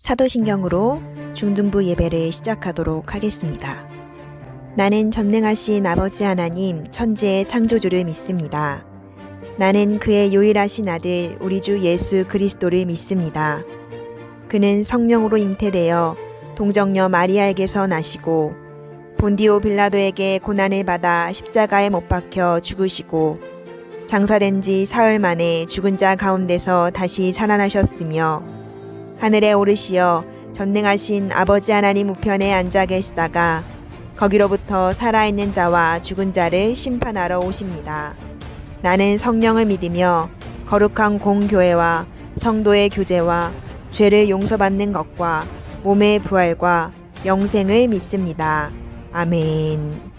사도신경으로 중등부 예배를 시작하도록 하겠습니다. 나는 전능하신 아버지 하나님 천지의 창조주를 믿습니다. 나는 그의 유일하신 아들 우리 주 예수 그리스도를 믿습니다. 그는 성령으로 잉태되어 동정녀 마리아에게서 나시고 본디오 빌라도에게 고난을 받아 십자가에 못 박혀 죽으시고 장사된 지 사흘 만에 죽은 자 가운데서 다시 살아나셨으며 하늘에 오르시어 전능하신 아버지 하나님 우편에 앉아 계시다가 거기로부터 살아있는 자와 죽은 자를 심판하러 오십니다. 나는 성령을 믿으며 거룩한 공교회와 성도의 교제와 죄를 용서받는 것과 몸의 부활과 영생을 믿습니다. 아멘.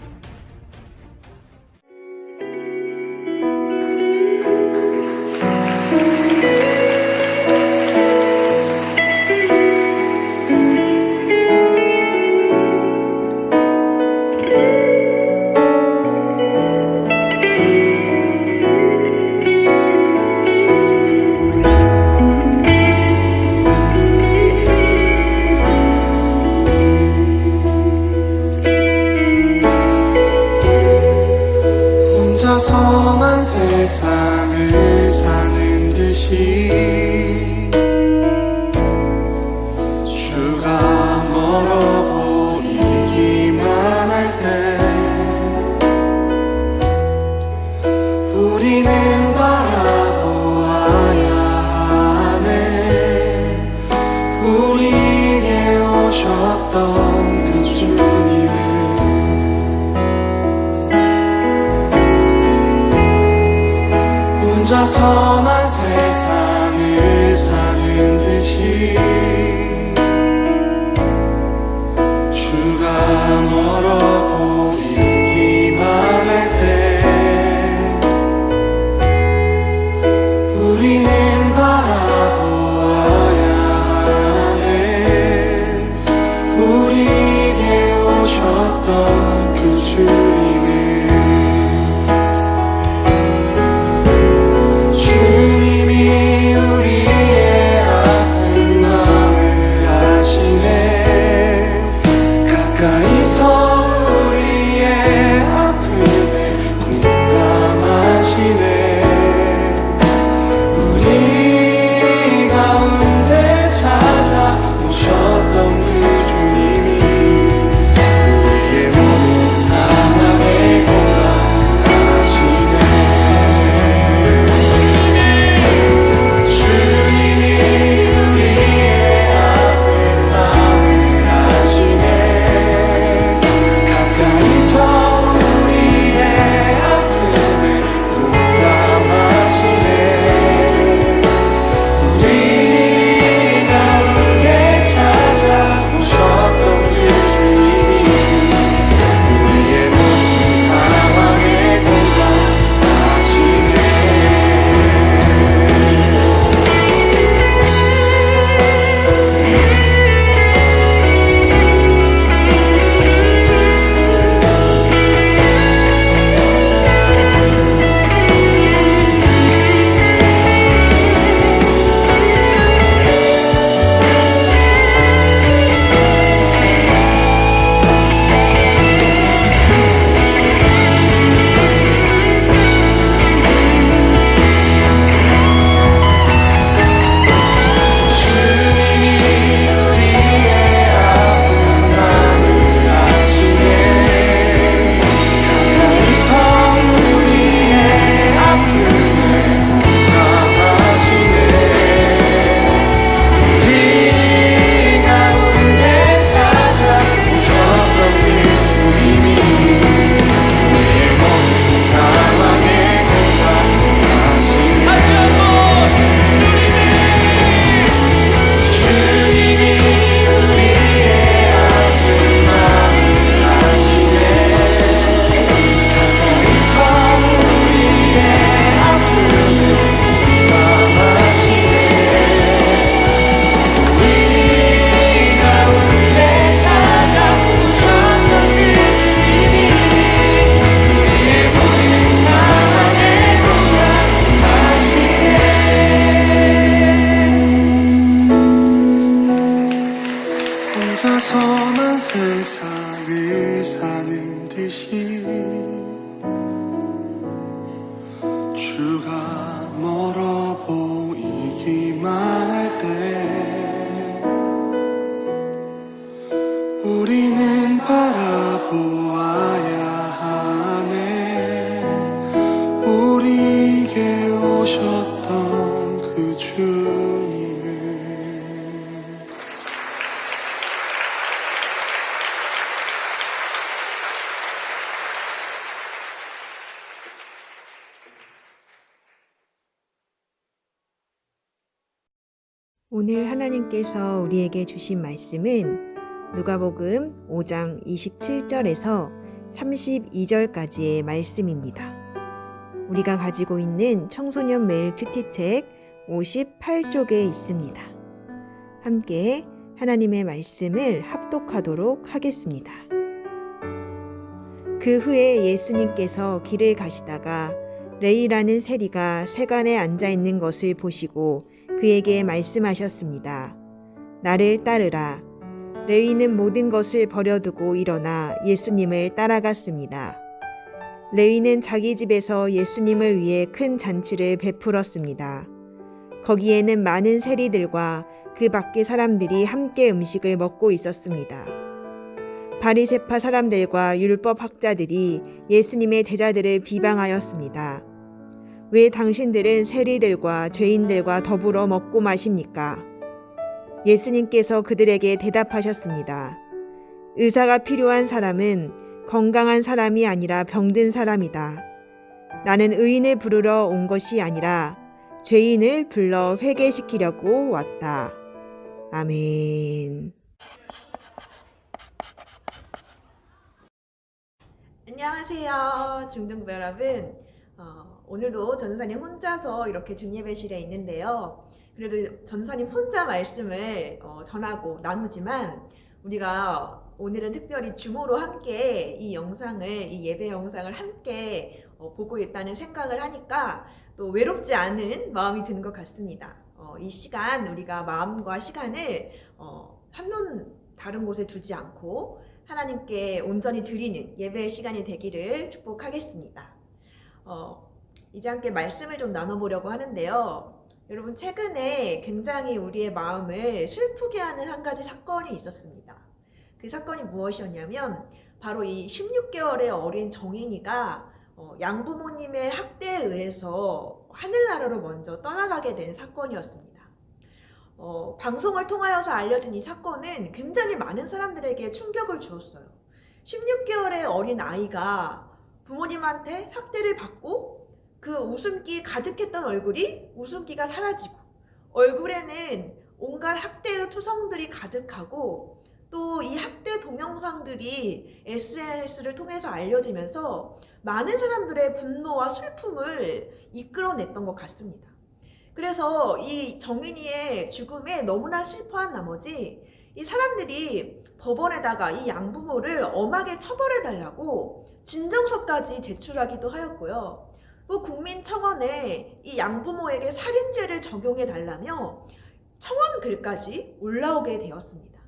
혼자서만 세상을 사는 듯이 주가 멀어 보이기만 할 때 우리는 바라보아야 하네. 우리에게 오셨던 그 주님을 혼자서만 세상을 사는 듯이 주가 멀어 보이기만 할 때 우리는 바라보아야 하네. 우리에게 오셨던 그 주님을 주님이 우리의 아픈 마음을 혼자서만 세상을 사는 듯이 주가 멀어 보이기만 할 때 우리는 바라보아야 하네. 우리에게 오셨던 그 주님을. 오늘 하나님께서 우리에게 주신 말씀은 누가복음 5장 27절에서 32절까지의 말씀입니다. 우리가 가지고 있는 청소년 매일 큐티책 58쪽에 있습니다. 함께 하나님의 말씀을 합독하도록 하겠습니다. 그 후에 예수님께서 길을 가시다가 레위라는 세리가 세간에 앉아 있는 것을 보시고 그에게 말씀하셨습니다. 나를 따르라. 레위는 모든 것을 버려두고 일어나 예수님을 따라갔습니다. 레위는 자기 집에서 예수님을 위해 큰 잔치를 베풀었습니다. 거기에는 많은 세리들과 그 밖의 사람들이 함께 음식을 먹고 있었습니다. 바리새파 사람들과 율법 학자들이 예수님의 제자들을 비방하였습니다. 왜 당신들은 세리들과 죄인들과 더불어 먹고 마십니까? 예수님께서 그들에게 대답하셨습니다. 의사가 필요한 사람은 건강한 사람이 아니라 병든 사람이다. 나는 의인을 부르러 온 것이 아니라 죄인을 불러 회개시키려고 왔다. 아멘. 안녕하세요, 중등부 여러분. 오늘도 전도사님 혼자서 이렇게 준예배실에 있는데요. 그래도 전도사님 혼자 말씀을 전하고 나누지만 우리가 오늘은 특별히 주모로 함께 이 영상을, 이 예배 영상을 함께 보고 있다는 생각을 하니까 또 외롭지 않은 마음이 드는 것 같습니다. 이 시간, 우리가 마음과 시간을 한눈 다른 곳에 두지 않고 하나님께 온전히 드리는 예배의 시간이 되기를 축복하겠습니다. 이제 함께 말씀을 좀 나눠보려고 하는데요. 여러분, 최근에 굉장히 우리의 마음을 슬프게 하는 한 가지 사건이 있었습니다. 그 사건이 무엇이었냐면 바로 이 16개월의 어린 정인이가 양부모님의 학대에 의해서 하늘나라로 먼저 떠나가게 된 사건이었습니다. 방송을 통하여서 알려진 이 사건은 굉장히 많은 사람들에게 충격을 주었어요. 16개월의 어린 아이가 부모님한테 학대를 받고 그 웃음기 가득했던 얼굴이 웃음기가 사라지고 얼굴에는 온갖 학대의 투성들이 가득하고 또 이 학대 동영상들이 SNS를 통해서 알려지면서 많은 사람들의 분노와 슬픔을 이끌어냈던 것 같습니다. 그래서 이 정인이의 죽음에 너무나 슬퍼한 나머지 이 사람들이 법원에다가 이 양부모를 엄하게 처벌해달라고 진정서까지 제출하기도 하였고요. 또 국민청원에 이 양부모에게 살인죄를 적용해달라며 청원 글까지 올라오게 되었습니다.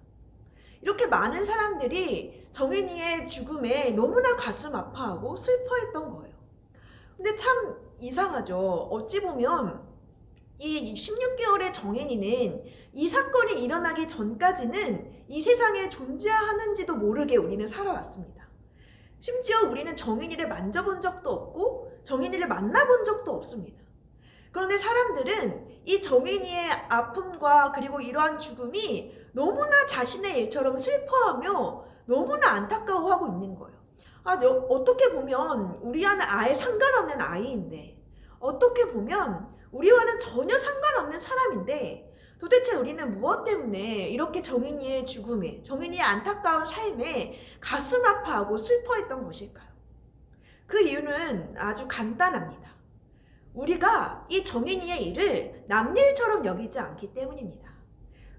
이렇게 많은 사람들이 정인이의 죽음에 너무나 가슴 아파하고 슬퍼했던 거예요. 근데 참 이상하죠. 어찌 보면 이 16개월의 정인이는 이 사건이 일어나기 전까지는 이 세상에 존재하는지도 모르게 우리는 살아왔습니다. 심지어 우리는 정인이를 만져본 적도 없고 정인이를 만나본 적도 없습니다. 그런데 사람들은 이 정인이의 아픔과 그리고 이러한 죽음이 너무나 자신의 일처럼 슬퍼하며 너무나 안타까워하고 있는 거예요. 어떻게 보면 우리와는 아예 상관없는 아이인데, 어떻게 보면 우리와는 전혀 상관없는 사람인데 도대체 우리는 무엇 때문에 이렇게 정인이의 죽음에, 정인이의 안타까운 삶에 가슴 아파하고 슬퍼했던 것일까요? 그 이유는 아주 간단합니다. 우리가 이 정인이의 일을 남일처럼 여기지 않기 때문입니다.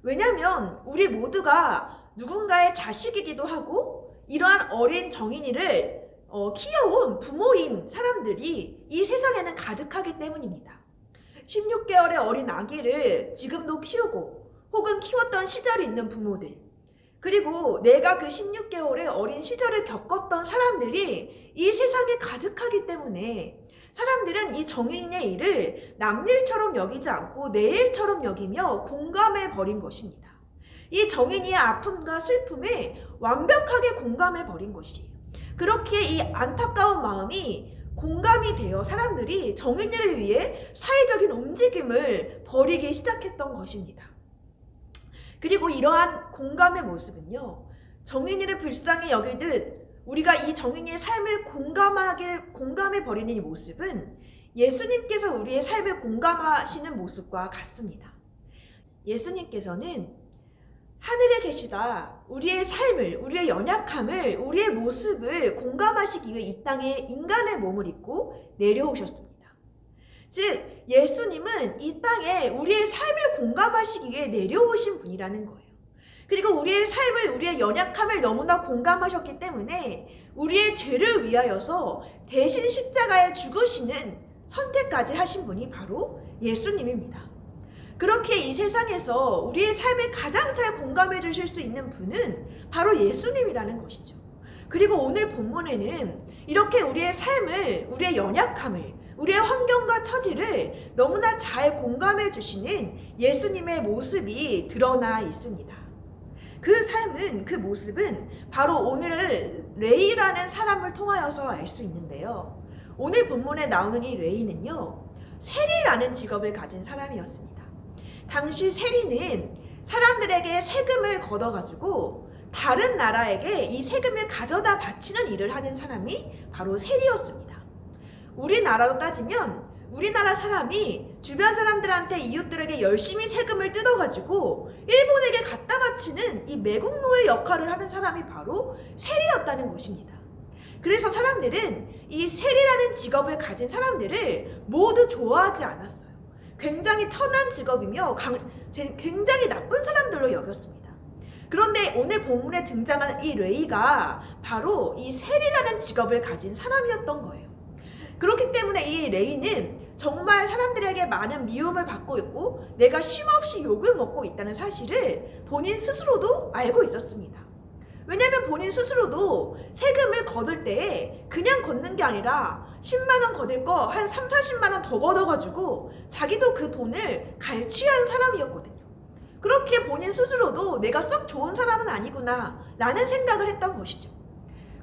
왜냐하면 우리 모두가 누군가의 자식이기도 하고 이러한 어린 정인이를 키워온 부모인 사람들이 이 세상에는 가득하기 때문입니다. 16개월의 어린 아기를 지금도 키우고 혹은 키웠던 시절이 있는 부모들, 그리고 내가 그 16개월의 어린 시절을 겪었던 사람들이 이 세상에 가득하기 때문에 사람들은 이 정인의 일을 남일처럼 여기지 않고 내 일처럼 여기며 공감해 버린 것입니다. 이 정인이의 아픔과 슬픔에 완벽하게 공감해 버린 것이에요. 그렇기에 이 안타까운 마음이 공감이 되어 사람들이 정인이를 위해 사회적인 움직임을 벌이기 시작했던 것입니다. 그리고 이러한 공감의 모습은요, 정인이를 불쌍히 여기듯 우리가 이 정인이의 삶을 공감해 버리는 이 모습은 예수님께서 우리의 삶을 공감하시는 모습과 같습니다. 예수님께서는 하늘에 계시다 우리의 삶을, 우리의 연약함을, 우리의 모습을 공감하시기 위해 이 땅에 인간의 몸을 입고 내려오셨습니다. 즉 예수님은 이 땅에 우리의 삶을 공감하시기 위해 내려오신 분이라는 거예요. 그리고 우리의 삶을, 우리의 연약함을 너무나 공감하셨기 때문에 우리의 죄를 위하여서 대신 십자가에 죽으시는 선택까지 하신 분이 바로 예수님입니다. 그렇게 이 세상에서 우리의 삶을 가장 잘 공감해 주실 수 있는 분은 바로 예수님이라는 것이죠. 그리고 오늘 본문에는 이렇게 우리의 삶을, 우리의 연약함을, 우리의 환경과 처지를 너무나 잘 공감해 주시는 예수님의 모습이 드러나 있습니다. 그 삶은, 그 모습은 바로 오늘 레이라는 사람을 통하여서 알 수 있는데요. 오늘 본문에 나오는 이 레이는요, 세리라는 직업을 가진 사람이었습니다. 당시 세리는 사람들에게 세금을 걷어가지고 다른 나라에게 이 세금을 가져다 바치는 일을 하는 사람이 바로 세리였습니다. 우리나라로 따지면 우리나라 사람이 주변 사람들한테, 이웃들에게 열심히 세금을 뜯어가지고 일본에게 갖다 바치는 이 매국노의 역할을 하는 사람이 바로 세리였다는 것입니다. 그래서 사람들은 이 세리라는 직업을 가진 사람들을 모두 좋아하지 않았어요. 굉장히 천한 직업이며 굉장히 나쁜 사람들로 여겼습니다. 그런데 오늘 본문에 등장한 이 레이가 바로 이 세리라는 직업을 가진 사람이었던 거예요. 그렇기 때문에 이 레이는 정말 사람들에게 많은 미움을 받고 있고 내가 쉼없이 욕을 먹고 있다는 사실을 본인 스스로도 알고 있었습니다. 왜냐하면 본인 스스로도 세금을 거둘 때 그냥 걷는 게 아니라 10만 원 거둘 거 한 3, 40만 원 더 걷어가지고 자기도 그 돈을 갈취한 사람이었거든요. 그렇게 본인 스스로도 내가 썩 좋은 사람은 아니구나 라는 생각을 했던 것이죠.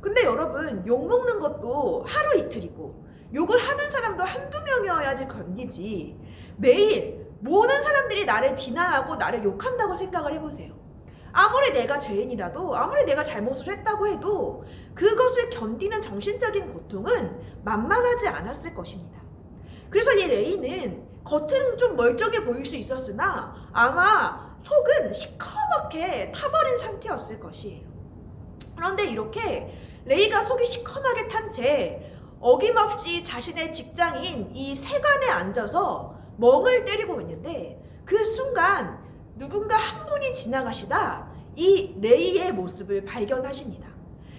근데 여러분, 욕먹는 것도 하루 이틀이고 욕을 하는 사람도 한두 명이어야지 견디지, 매일 모든 사람들이 나를 비난하고 나를 욕한다고 생각을 해보세요. 아무리 내가 죄인이라도, 아무리 내가 잘못을 했다고 해도 그것을 견디는 정신적인 고통은 만만하지 않았을 것입니다. 그래서 이 레이는 겉은 좀 멀쩡해 보일 수 있었으나 아마 속은 시커멓게 타버린 상태였을 것이에요. 그런데 이렇게 레이가 속이 시커멓게 탄 채 어김없이 자신의 직장인 이 세관에 앉아서 멍을 때리고 있는데 그 순간 누군가 한 분이 지나가시다 이 레이의 모습을 발견하십니다.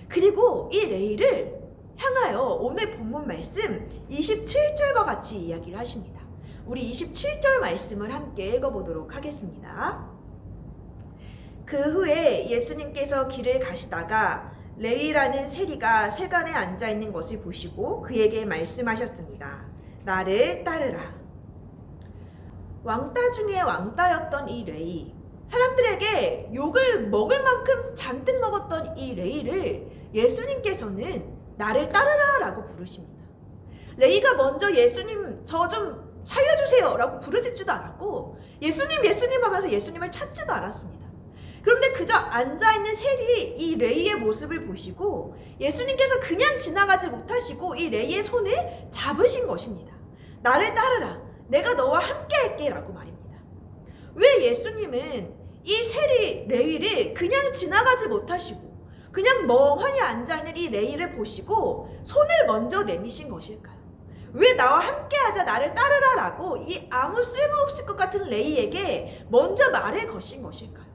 그리고 이 레이를 향하여 오늘 본문 말씀 27절과 같이 이야기를 하십니다. 우리 27절 말씀을 함께 읽어보도록 하겠습니다. 그 후에 예수님께서 길을 가시다가 레위라는 세리가 세간에 앉아있는 것을 보시고 그에게 말씀하셨습니다. 나를 따르라. 왕따 중에 왕따였던 이 레위, 사람들에게 욕을 먹을 만큼 잔뜩 먹었던 이 레위를 예수님께서는 나를 따르라 라고 부르십니다. 레위가 먼저 예수님 저 좀 살려주세요 라고 부르짖지도 않았고 예수님 하면서 예수님을 찾지도 않았습니다. 그런데 그저 앉아있는 세리 이 레이의 모습을 보시고 예수님께서 그냥 지나가지 못하시고 이 레이의 손을 잡으신 것입니다. 나를 따르라. 내가 너와 함께 할게 라고 말입니다. 왜 예수님은 이 세리 레위를 그냥 지나가지 못하시고 그냥 멍하니 앉아있는 이 레이를 보시고 손을 먼저 내미신 것일까요? 왜 나와 함께하자, 나를 따르라 라고 이 아무 쓸모없을 것 같은 레이에게 먼저 말을 거신 것일까요?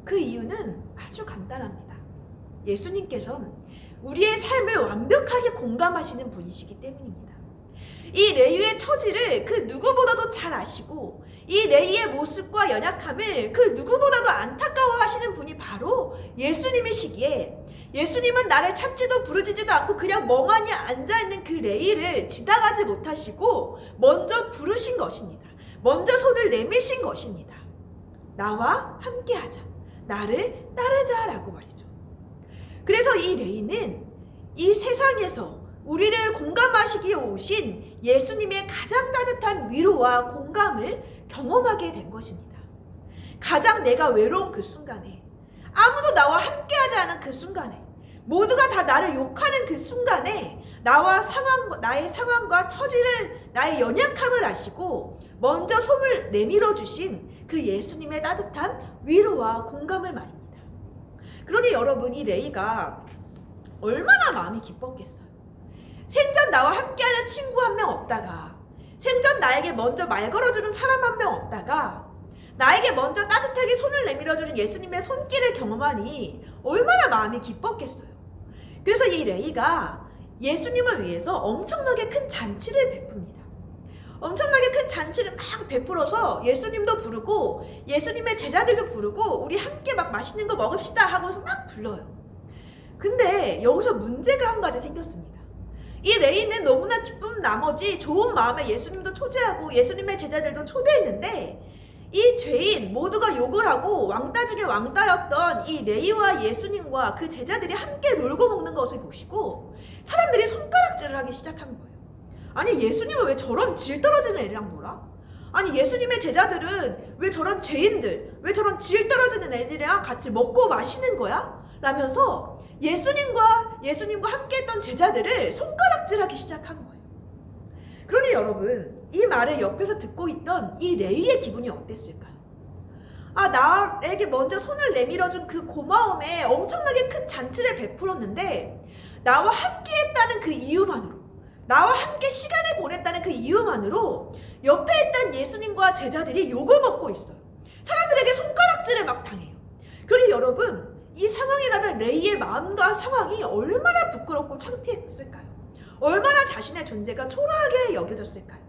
그 이유는 아주 간단합니다. 예수님께서는 우리의 삶을 완벽하게 공감하시는 분이시기 때문입니다. 이 레위의 처지를 그 누구보다도 잘 아시고 이 레위의 모습과 연약함을 그 누구보다도 안타까워하시는 분이 바로 바로 예수님이시기에 예수님은 나를 찾지도 부르지도 않고 그냥 멍하니 앉아있는 그 레이를 지나가지 못하시고 먼저 부르신 것입니다. 먼저 손을 내미신 것입니다. 나와 함께하자. 나를 따르자라고 말이죠. 그래서 이 레이는 이 세상에서 우리를 공감하시기에 오신 예수님의 가장 따뜻한 위로와 공감을 경험하게 된 것입니다. 가장 내가 외로운 그 순간에, 아무도 나와 함께하지 않은 그 순간에, 모두가 다 나를 욕하는 그 순간에 나의 상황과 처지를, 나의 연약함을 아시고 먼저 손을 내밀어 주신 그 예수님의 따뜻한 위로와 공감을 말입니다. 그러니 여러분, 이 레이가 얼마나 마음이 기뻤겠어요. 생전 나와 함께하는 친구 한 명 없다가, 생전 나에게 먼저 말 걸어주는 사람 한 명 없다가, 나에게 먼저 따뜻하게 손을 내밀어주는 예수님의 손길을 경험하니 얼마나 마음이 기뻤겠어요. 그래서 이 레이가 예수님을 위해서 엄청나게 큰 잔치를 베풉니다. 엄청나게 큰 잔치를 막 베풀어서 예수님도 부르고 예수님의 제자들도 부르고 우리 함께 막 맛있는 거 먹읍시다 하고서 막 불러요. 근데 여기서 문제가 한 가지 생겼습니다. 이 레이는 너무나 기쁜 나머지 좋은 마음에 예수님도 초대하고 예수님의 제자들도 초대했는데, 이 죄인 모두가 욕을 하고 왕따 중에 왕따였던 이 레이와 예수님과 그 제자들이 함께 놀고 먹는 것을 보시고 사람들이 손가락질을 하기 시작한 거예요. 아니, 예수님은 왜 저런 질 떨어지는 애들이랑 놀아? 아니, 예수님의 제자들은 왜 저런 죄인들, 왜 저런 질 떨어지는 애들이랑 같이 먹고 마시는 거야? 라면서 예수님과 함께 했던 제자들을 손가락질하기 시작한 거예요. 그러니 여러분, 이 말을 옆에서 듣고 있던 이 레이의 기분이 어땠을까요? 아, 나에게 먼저 손을 내밀어준 그 고마움에 엄청나게 큰 잔치를 베풀었는데, 나와 함께 했다는 그 이유만으로, 나와 함께 시간을 보냈다는 그 이유만으로 옆에 있던 예수님과 제자들이 욕을 먹고 있어요. 사람들에게 손가락질을 막 당해요. 그러니 여러분, 이 상황이라면 레이의 마음과 상황이 얼마나 부끄럽고 창피했을까요? 얼마나 자신의 존재가 초라하게 여겨졌을까요?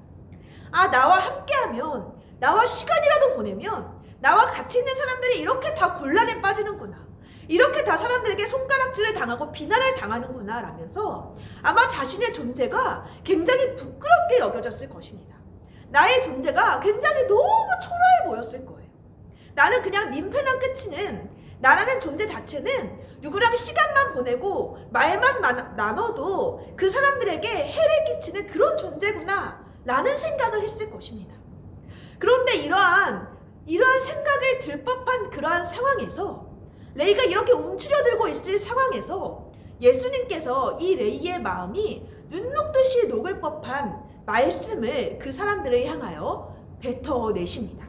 아, 나와 함께하면, 나와 시간이라도 보내면 나와 같이 있는 사람들이 이렇게 다 곤란에 빠지는구나, 이렇게 다 사람들에게 손가락질을 당하고 비난을 당하는구나 라면서 아마 자신의 존재가 굉장히 부끄럽게 여겨졌을 것입니다. 나의 존재가 굉장히 너무 초라해 보였을 거예요. 나는 그냥 민폐만 끝이는, 나라는 존재 자체는 누구랑 시간만 보내고 말만 나눠도 그 사람들에게 해를 끼치는 그런 존재구나 라는 생각을 했을 것입니다. 그런데 이러한 생각을 들 법한 그러한 상황에서, 레이가 이렇게 움츠려들고 있을 상황에서 예수님께서 이 레이의 마음이 눈 녹듯이 녹을 법한 말씀을 그 사람들을 향하여 뱉어내십니다.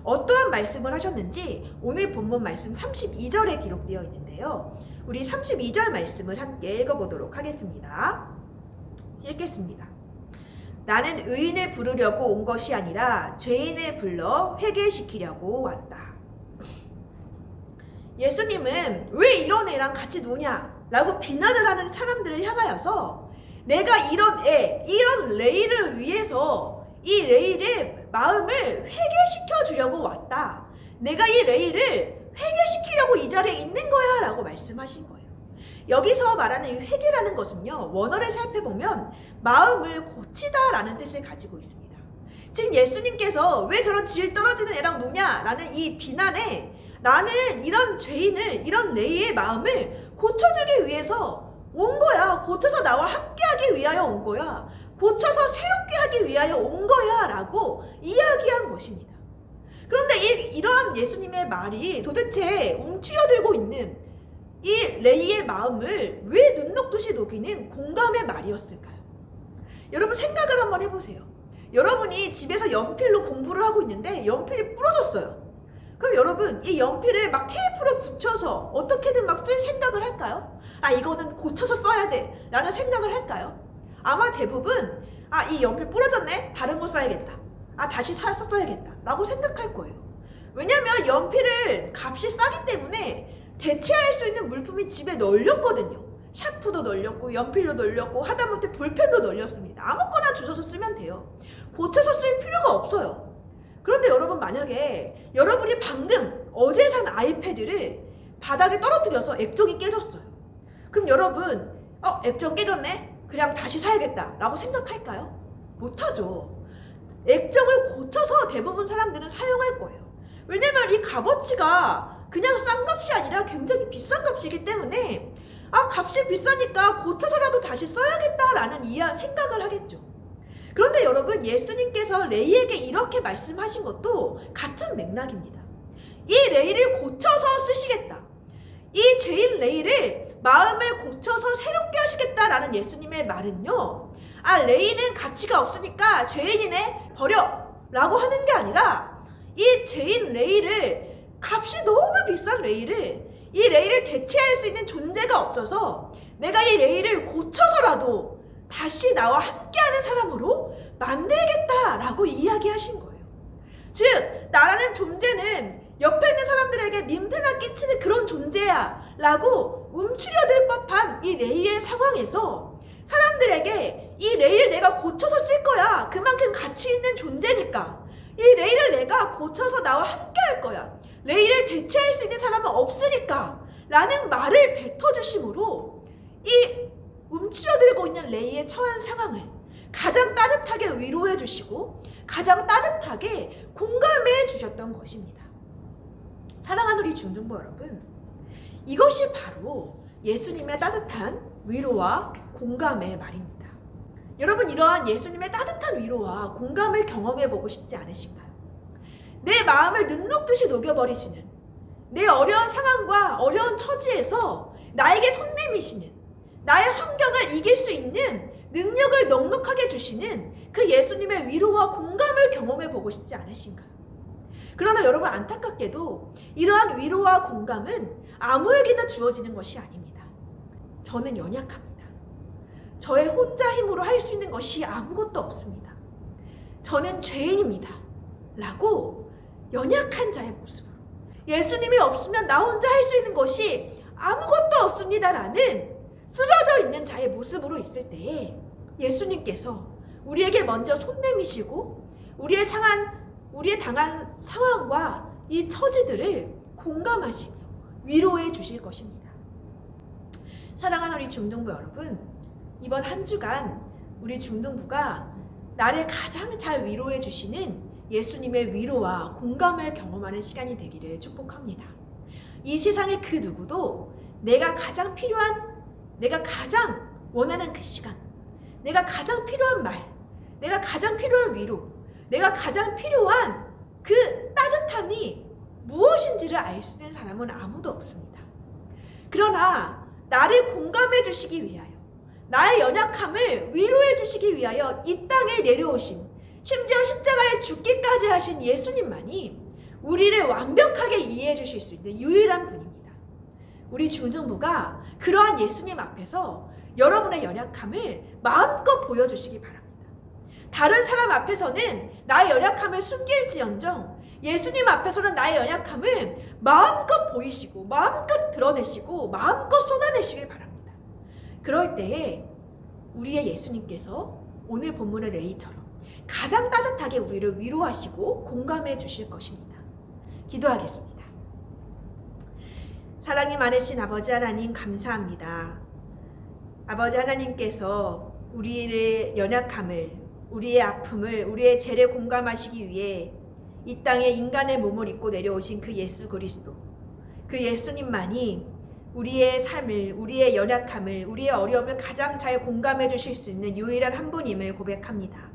어떠한 말씀을 하셨는지 오늘 본문 말씀 32절에 기록되어 있는데요. 우리 32절 말씀을 함께 읽어보도록 하겠습니다. 읽겠습니다. 나는 의인을 부르려고 온 것이 아니라 죄인을 불러 회개시키려고 왔다. 예수님은 왜 이런 애랑 같이 노냐? 라고 비난을 하는 사람들을 향하여서 내가 이런 레이를 위해서 이 레이의 마음을 회개시켜 주려고 왔다. 내가 이 레이를 회개시키려고 이 자리에 있는 거야 라고 말씀하신 거예요. 여기서 말하는 이 회개라는 것은요, 원어를 살펴보면 마음을 고치다 라는 뜻을 가지고 있습니다. 즉 예수님께서 왜 저런 질 떨어지는 애랑 노냐 라는 이 비난에 나는 이런 죄인을, 이런 레이의 마음을 고쳐주기 위해서 온 거야. 고쳐서 나와 함께하기 위하여 온 거야. 고쳐서 새롭게 하기 위하여 온 거야 라고 이야기한 것입니다. 그런데 이러한 예수님의 말이 도대체 움츠려들고 있는 이 레이의 마음을 왜 눈 녹듯이 녹이는 공감의 말이었을까요? 여러분 생각을 한번 해보세요. 여러분이 집에서 연필로 공부를 하고 있는데 연필이 부러졌어요. 그럼 여러분 이 연필을 막 테이프로 붙여서 어떻게든 막 쓸 생각을 할까요? 아, 이거는 고쳐서 써야 돼 라는 생각을 할까요? 아마 대부분 이 연필 부러졌네? 다른 거 써야겠다. 다시 사서 써야겠다 라고 생각할 거예요. 왜냐면 연필을 값이 싸기 때문에 대체할 수 있는 물품이 집에 널렸거든요. 샤프도 널렸고 연필도 널렸고 하다못해 볼펜도 널렸습니다. 아무거나 주워서 쓰면 돼요. 고쳐서 쓸 필요가 없어요. 그런데 여러분, 만약에 여러분이 방금 어제 산 아이패드를 바닥에 떨어뜨려서 액정이 깨졌어요. 그럼 여러분, 액정 깨졌네? 그냥 다시 사야겠다 라고 생각할까요? 못하죠. 액정을 고쳐서 대부분 사람들은 사용할 거예요. 왜냐면 이 값어치가 그냥 싼 값이 아니라 굉장히 비싼 값이기 때문에 값이 비싸니까 고쳐서라도 다시 써야겠다라는 생각을 하겠죠. 그런데 여러분, 예수님께서 레이에게 이렇게 말씀하신 것도 같은 맥락입니다. 이 레이를 고쳐서 쓰시겠다. 이 죄인 레이를 마음을 고쳐서 새롭게 하시겠다라는 예수님의 말은요, 레이는 가치가 없으니까 죄인이네 버려 라고 하는 게 아니라, 이 죄인 레이를, 값이 너무 비싼 레이를, 이 레이를 대체할 수 있는 존재가 없어서 내가 이 레이를 고쳐서라도 다시 나와 함께하는 사람으로 만들겠다라고 이야기하신 거예요. 즉, 나라는 존재는 옆에 있는 사람들에게 민폐나 끼치는 그런 존재야 라고 움츠려들 법한 이 레이의 상황에서 사람들에게 이 레이를 내가 고쳐서 쓸 거야, 그만큼 가치 있는 존재니까 이 레이를 내가 고쳐서 나와 함께 할 거야, 레이를 대체할 수 있는 사람은 없으니까 라는 말을 뱉어주심으로 이 움츠려들고 있는 레이의 처한 상황을 가장 따뜻하게 위로해 주시고 가장 따뜻하게 공감해 주셨던 것입니다. 사랑하는 우리 중등부 여러분, 이것이 바로 예수님의 따뜻한 위로와 공감의 말입니다. 여러분, 이러한 예수님의 따뜻한 위로와 공감을 경험해 보고 싶지 않으신가요? 내 마음을 눈 녹듯이 녹여버리시는, 내 어려운 상황과 어려운 처지에서 나에게 손 내미시는, 나의 환경을 이길 수 있는 능력을 넉넉하게 주시는 그 예수님의 위로와 공감을 경험해 보고 싶지 않으신가요? 그러나 여러분, 안타깝게도 이러한 위로와 공감은 아무에게나 주어지는 것이 아닙니다. 저는 연약합니다. 저의 혼자 힘으로 할 수 있는 것이 아무것도 없습니다. 저는 죄인입니다 라고 연약한 자의 모습으로, 예수님이 없으면 나 혼자 할 수 있는 것이 아무것도 없습니다 라는 쓰러져 있는 자의 모습으로 있을 때에 예수님께서 우리에게 먼저 손 내미시고 우리의 당한 상황과 이 처지들을 공감하시고 위로해 주실 것입니다. 사랑하는 우리 중등부 여러분, 이번 한 주간 우리 중등부가 나를 가장 잘 위로해 주시는 예수님의 위로와 공감을 경험하는 시간이 되기를 축복합니다. 이 세상의 그 누구도 내가 가장 원하는 그 시간, 내가 가장 필요한 말, 내가 가장 필요한 위로, 내가 가장 필요한 그 따뜻함이 무엇인지를 알 수 있는 사람은 아무도 없습니다. 그러나 나를 공감해 주시기 위하여, 나의 연약함을 위로해 주시기 위하여 이 땅에 내려오신, 심지어 십자가에 죽기까지 하신 예수님만이 우리를 완벽하게 이해해 주실 수 있는 유일한 분입니다. 우리 중등부가 그러한 예수님 앞에서 여러분의 연약함을 마음껏 보여주시기 바랍니다. 다른 사람 앞에서는 나의 연약함을 숨길지언정 예수님 앞에서는 나의 연약함을 마음껏 보이시고 마음껏 드러내시고 마음껏 쏟아내시길 바랍니다. 그럴 때에 우리의 예수님께서 오늘 본문의 레이처럼 가장 따뜻하게 우리를 위로하시고 공감해 주실 것입니다. 기도하겠습니다. 사랑이 많으신 아버지 하나님, 감사합니다. 아버지 하나님께서 우리의 연약함을, 우리의 아픔을, 우리의 죄를 공감하시기 위해 이 땅에 인간의 몸을 입고 내려오신 그 예수 그리스도, 그 예수님만이 우리의 삶을, 우리의 연약함을, 우리의 어려움을 가장 잘 공감해 주실 수 있는 유일한 한 분임을 고백합니다.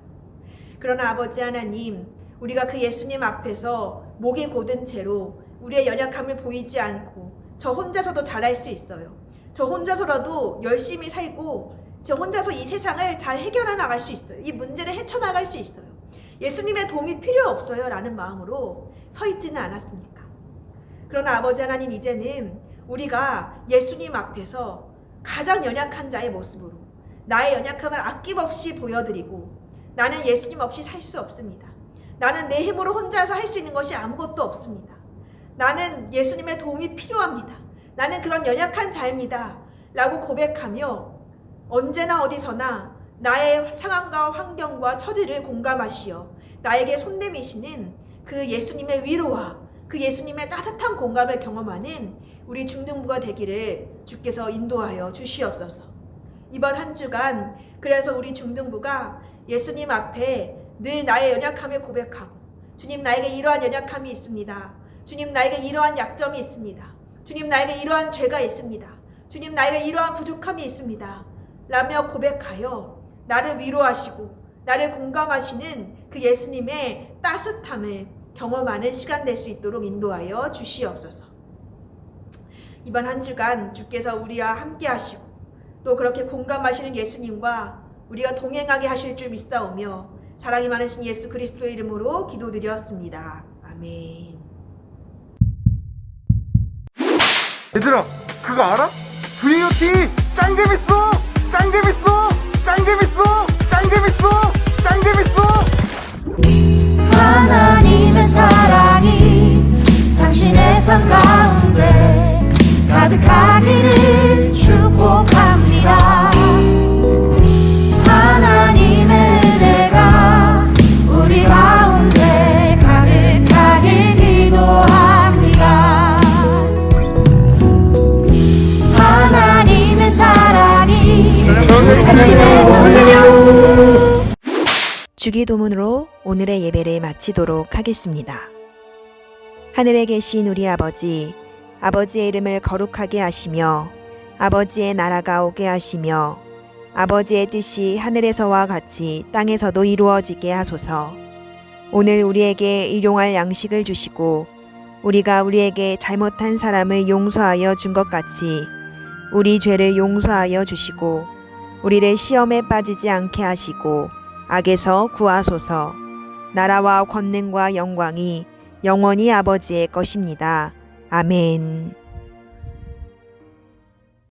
그러나 아버지 하나님, 우리가 그 예수님 앞에서 목이 곧은 채로 우리의 연약함을 보이지 않고 저 혼자서도 잘할 수 있어요, 저 혼자서라도 열심히 살고 저 혼자서 이 세상을 잘 해결해 나갈 수 있어요, 이 문제를 헤쳐나갈 수 있어요, 예수님의 도움이 필요 없어요 라는 마음으로 서 있지는 않았습니까? 그러나 아버지 하나님, 이제는 우리가 예수님 앞에서 가장 연약한 자의 모습으로 나의 연약함을 아낌없이 보여드리고, 나는 예수님 없이 살 수 없습니다, 나는 내 힘으로 혼자서 할 수 있는 것이 아무것도 없습니다, 나는 예수님의 도움이 필요합니다, 나는 그런 연약한 자입니다 라고 고백하며 언제나 어디서나 나의 상황과 환경과 처지를 공감하시어 나에게 손 내미시는 그 예수님의 위로와 그 예수님의 따뜻한 공감을 경험하는 우리 중등부가 되기를 주께서 인도하여 주시옵소서. 이번 한 주간 그래서 우리 중등부가 예수님 앞에 늘 나의 연약함을 고백하고, 주님 나에게 이러한 연약함이 있습니다. 주님 나에게 이러한 약점이 있습니다. 주님 나에게 이러한 죄가 있습니다. 주님 나에게 이러한 부족함이 있습니다. 라며 고백하여 나를 위로하시고 나를 공감하시는 그 예수님의 따뜻함을 경험하는 시간 될 수 있도록 인도하여 주시옵소서. 이번 한 주간 주께서 우리와 함께 하시고 또 그렇게 공감하시는 예수님과 우리가 동행하게 하실 줄 믿사오며 사랑이 많으신 예수 그리스도의 이름으로 기도드렸습니다. 아멘. 얘들아, 그거 알아? VOT 짱 재밌어! 짱 재밌어! 짱 재밌어! 짱 재밌어! 짱 재밌어! 하나님의 사랑이 당신의 삶 가운데 가득하기를 축복합니다. 하나님의 은혜가 우리 가운데 가득하길 기도합니다. 하나님의 사랑이 당신의 삶 주기도문으로 오늘의 예배를 마치도록 하겠습니다. 하늘에 계신 우리 아버지, 아버지의 이름을 거룩하게 하시며 아버지의 나라가 오게 하시며 아버지의 뜻이 하늘에서와 같이 땅에서도 이루어지게 하소서. 오늘 우리에게 일용할 양식을 주시고 우리가 우리에게 잘못한 사람을 용서하여 준 것 같이 우리 죄를 용서하여 주시고 우리를 시험에 빠지지 않게 하시고 악에서 구하소서. 나라와 권능과 영광이 영원히 아버지의 것입니다. 아멘.